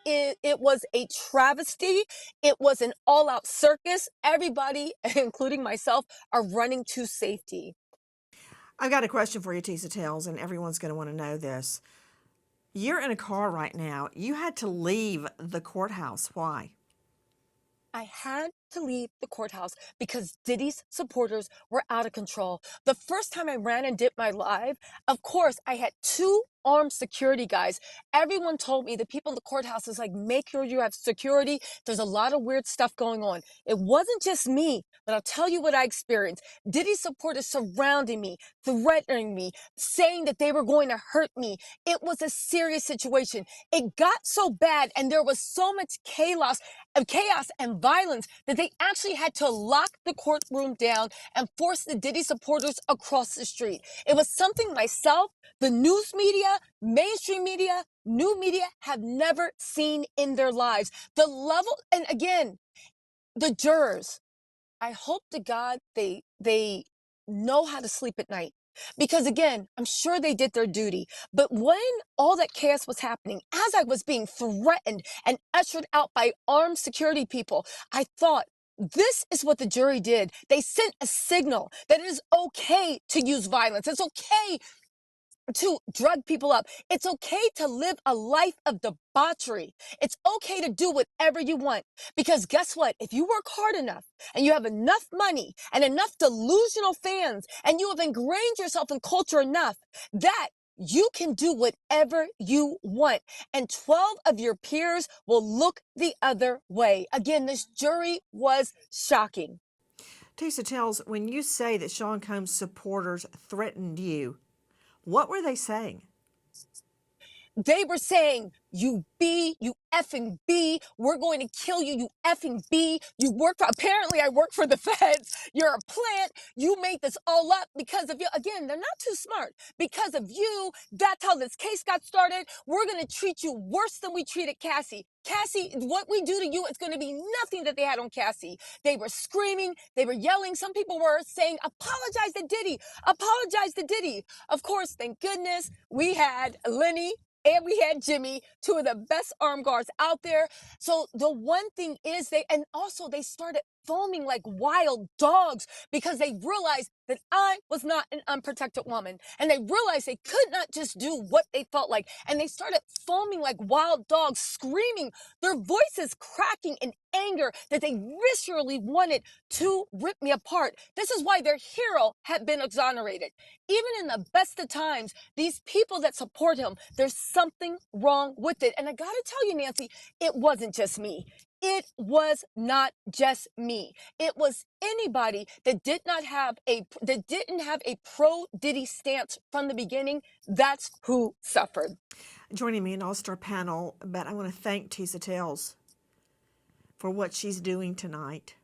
it was a travesty. It was an all-out circus. Everybody, including myself, are running to safety. I've got a question for you, Tisa Tells, and everyone's going to want to know this. You're in a car right now. You had to leave the courthouse. Why? I had to leave the courthouse because Diddy's supporters were out of control. The first time I ran and did my live, of course, I had two armed security guys. Everyone told me, the people in the courthouse is like, make sure you have security. There's a lot of weird stuff going on. It wasn't just me, but I'll tell you what I experienced. Diddy's supporters surrounding me, threatening me, saying that they were going to hurt me. It was a serious situation. It got so bad and there was so much chaos and violence that they actually had to lock the courtroom down and force the Diddy supporters across the street. It was something myself, the news media, mainstream media, new media have never seen in their lives. The level, and again, the jurors, I hope to God they know how to sleep at night. Because again, I'm sure they did their duty. But when all that chaos was happening, as I was being threatened and ushered out by armed security people, I thought, this is what the jury did. They sent a signal that it is okay to use violence. It's okay to drug people up. It's okay to live a life of debauchery. It's okay to do whatever you want. Because guess what? If you work hard enough and you have enough money and enough delusional fans and you have ingrained yourself in culture enough that you can do whatever you want. And 12 of your peers will look the other way. Again, this jury was shocking. Tisa Tells, when you say that Sean Combs' supporters threatened you, what were they saying? They were saying, you effing B, we're going to kill you, you effing B. Apparently I work for the feds. You're a plant. You made this all up because of you. Again, they're not too smart. Because of you, that's how this case got started. We're going to treat you worse than we treated Cassie. Cassie, what we do to you is going to be nothing that they had on Cassie. They were screaming. They were yelling. Some people were saying, apologize to Diddy. Apologize to Diddy. Of course, thank goodness, we had Lenny and we had Jimmy, two of the best armed guards out there. So the one thing is they started foaming like wild dogs because they realized that I was not an unprotected woman. And they realized they could not just do what they felt like. And they started foaming like wild dogs, screaming, their voices cracking in anger that they viscerally wanted to rip me apart. This is why their hero had been exonerated. Even in the best of times, these people that support him, there's something wrong with it. And I gotta tell you, Nancy, it wasn't just me. It was not just me. It was anybody that didn't have a pro Diddy stance from the beginning. That's who suffered. Joining me an all-star panel, but I want to thank Tisa Tells for what she's doing tonight.